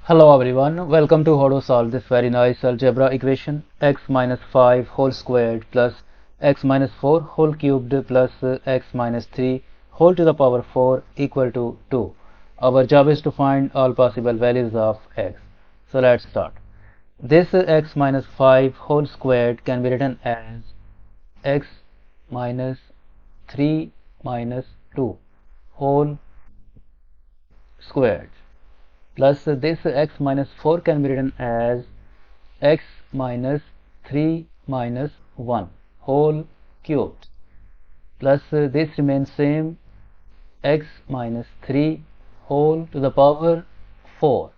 Hello everyone, welcome to how to solve this very nice algebra equation x minus 5 whole squared plus x minus 4 whole cubed plus x minus 3 whole to the power 4 equal to 2. Our job is to find all possible values of x. So let's start. This x minus 5 whole squared can be written as x minus 3 minus 2 whole squared plus this x minus 4 can be written as x minus 3 minus 1 whole cubed plus this remains same x minus 3 whole to the power 4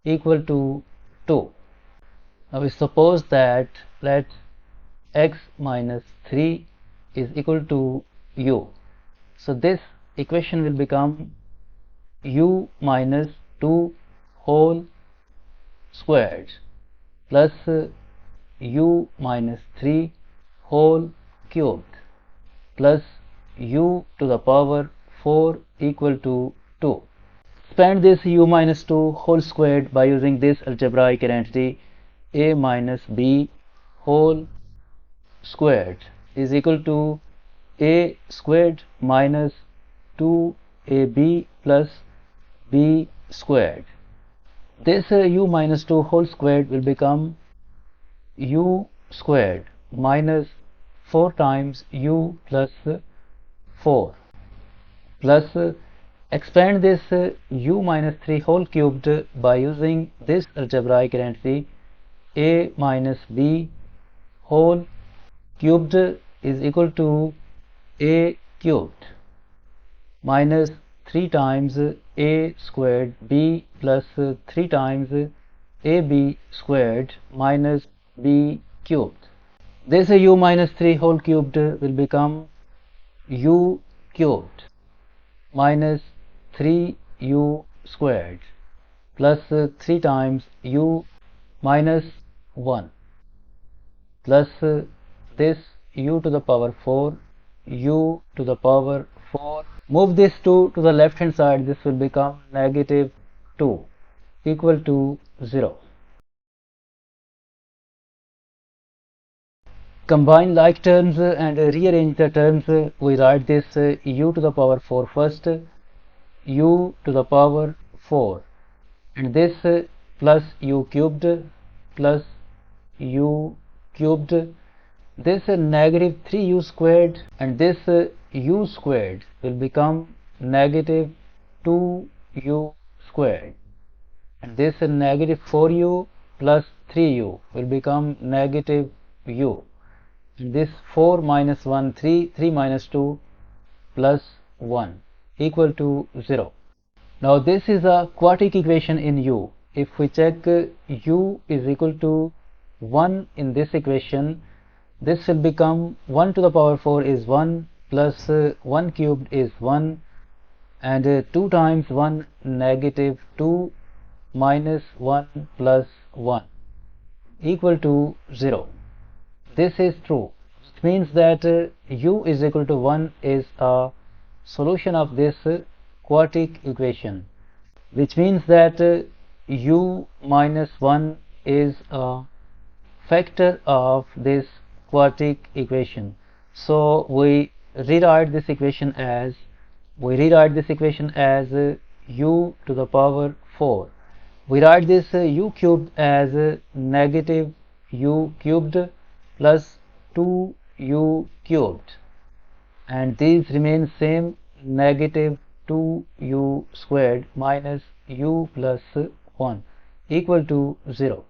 equal to 2. Now we suppose that let x minus 3 is equal to u. So this equation will become u minus 2 whole squared plus u minus 3 whole cubed plus u to the power 4 equal to 2. Expand this u minus 2 whole squared by using this algebraic identity a minus b whole squared is equal to a squared minus 2ab plus b squared. This u minus 2 whole squared will become u squared minus 4 times u plus 4 plus expand this u minus 3 whole cubed by using this algebraic identity a minus b whole cubed is equal to a cubed minus 3 times a squared b plus 3 times ab squared minus b cubed. This u minus 3 whole cubed will become u cubed minus 3u squared plus 3 times u minus 1 plus this u to the power 4 u to the power 4. Move this 2 to the left hand side. This will become negative 2 equal to 0. Combine like terms and rearrange the terms. We write this u to the power 4 first, u to the power 4 and this plus u cubed plus u cubed, this negative 3u squared and this u squared will become negative 2u squared and this negative 4u plus 3u will become negative u and this 4 minus 1 3 minus 2 plus 1 equal to 0. Now this is a quadratic equation in u. If we check u is equal to 1 in this equation, this will become 1 to the power 4 is 1 plus 1 cubed is 1 and 2 times 1 negative 2 minus 1 plus 1 equal to 0. This is true. It means that u is equal to 1 is a solution of this quadratic equation, which means that u minus 1 is a factor of this quadratic equation. So we rewrite this equation as u to the power 4. We write this u cubed as negative u cubed plus 2u cubed and these remain same, negative 2u squared minus u plus 1 equal to 0.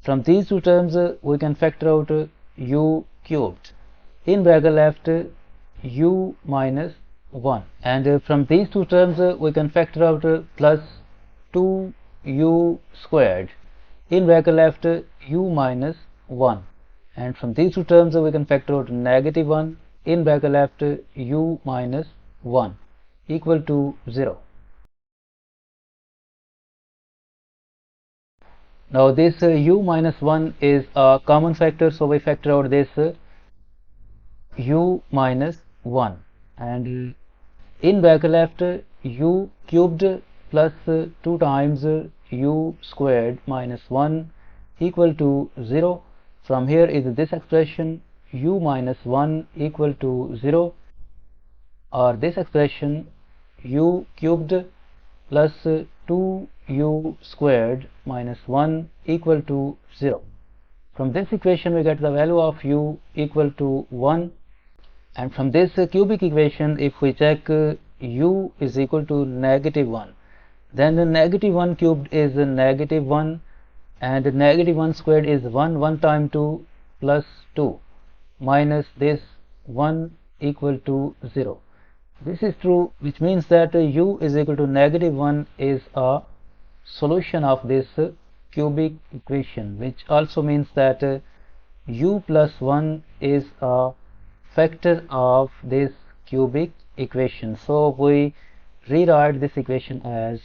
From these two terms we can factor out u cubed in bracket left u minus 1 and from these two terms we can factor out plus 2u squared in bracket left u minus 1 and from these two terms we can factor out negative 1 in bracket left u minus 1 equal to 0. Now this u minus 1 is a common factor, so we factor out this u minus 1 and in bracket left u cubed plus 2 times u squared minus 1 equal to 0. From here is this expression u minus 1 equal to 0, or this expression u cubed plus 2u squared minus 1 equal to 0. From this equation we get the value of u equal to 1, and from this cubic equation if we check u is equal to negative 1, then the negative 1 cubed is negative 1, and negative 1 squared is 1 time 2 plus 2 minus this 1 equal to 0. This is true, which means that u is equal to negative 1 is a solution of this cubic equation, which also means that u plus 1 is a factor of this cubic equation. So we rewrite this equation as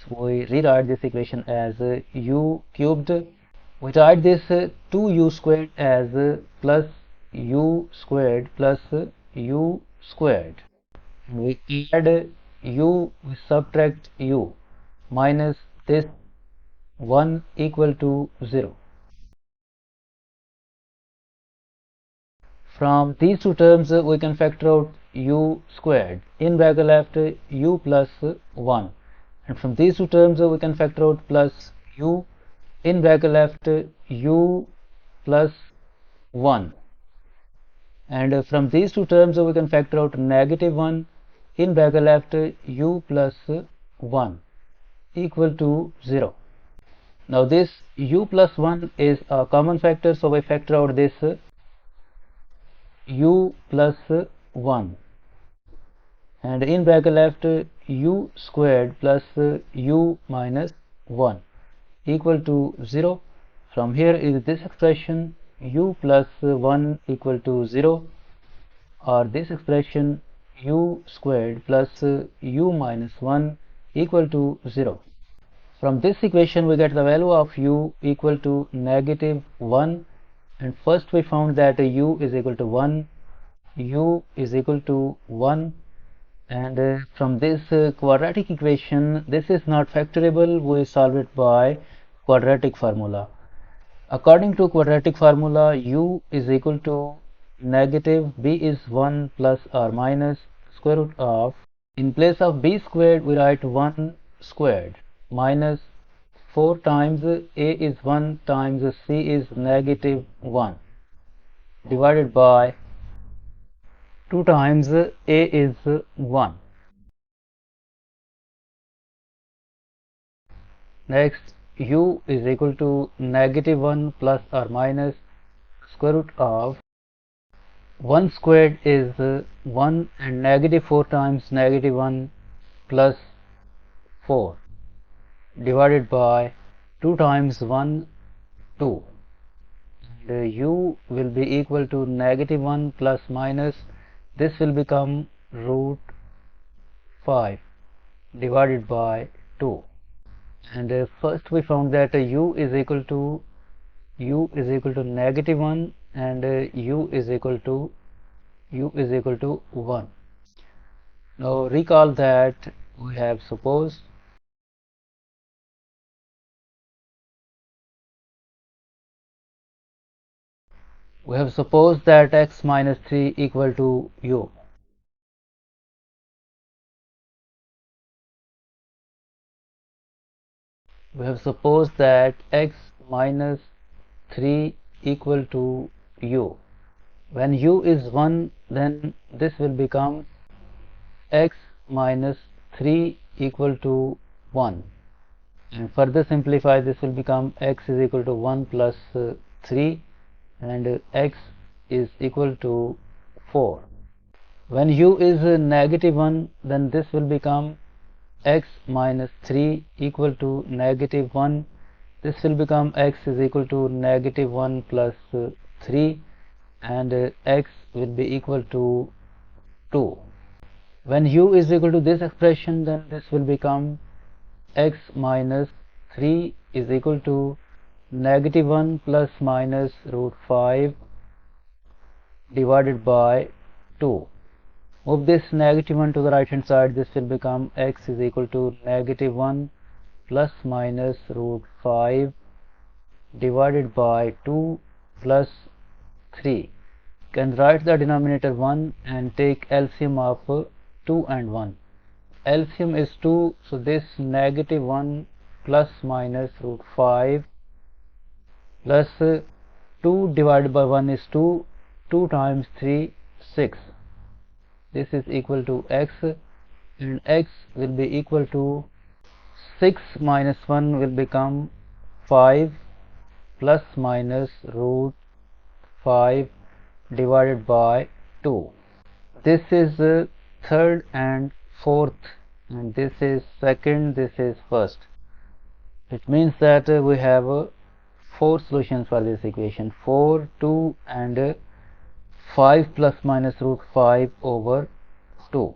u cubed. We write this 2u squared as plus u squared plus u squared. We add u, we subtract u, minus this 1 equal to 0. From these two terms we can factor out u squared. In bracket left u plus 1, and from these two terms we can factor out plus u. In bracket left u plus 1, and from these two terms we can factor out negative 1. In bracket left u plus 1 equal to 0. Now this u plus 1 is a common factor, so we factor out this u plus 1, and in bracket left u squared plus u minus 1 equal to 0. From here is this expression u plus 1 equal to 0, or this expression u squared plus u minus 1 equal to 0. From this equation we get the value of u equal to negative 1, and first we found that u is equal to 1, u is equal to 1, and from this quadratic equation, this is not factorable, we solve it by quadratic formula. According to quadratic formula, u is equal to negative b is 1 plus or minus square root of, in place of b squared we write 1 squared minus 4 times a is 1 times c is negative 1 divided by 2 times a is 1. Next, u is equal to negative 1 plus or minus square root of 1 squared is 1, and negative 4 times negative 1 plus 4 divided by 2 times 1 2, and u will be equal to negative 1 plus minus, this will become root 5 divided by 2, and first we found that u is equal to negative 1, and u is equal to 1. Now recall that we have supposed that x minus 3 equal to u. We have supposed that x minus 3 equal to u. When u is 1, then this will become x minus 3 equal to 1, and further simplify, this will become x is equal to 1 plus 3, and x is equal to 4. When u is negative 1, then this will become x minus 3 equal to negative 1. This will become x is equal to negative 1 plus 3, and x will be equal to 2. When u is equal to this expression, then this will become x minus 3 is equal to negative 1 plus minus root 5 divided by 2. Move this negative 1 to the right hand side, this will become x is equal to negative 1 plus minus root 5 divided by 2 plus 3. Can write the denominator 1 and take LCM of 2 and 1. LCM is 2, so this negative 1 plus minus root 5 plus 2 divided by 1 is 2. 2 times 3, 6. This is equal to x, and x will be equal to 6 minus 1 will become 5 plus minus root 5 divided by 2. This is third and fourth, and this is second, this is first. It means that we have 4 solutions for this equation: 4, 2 and 5 plus minus root 5 over 2.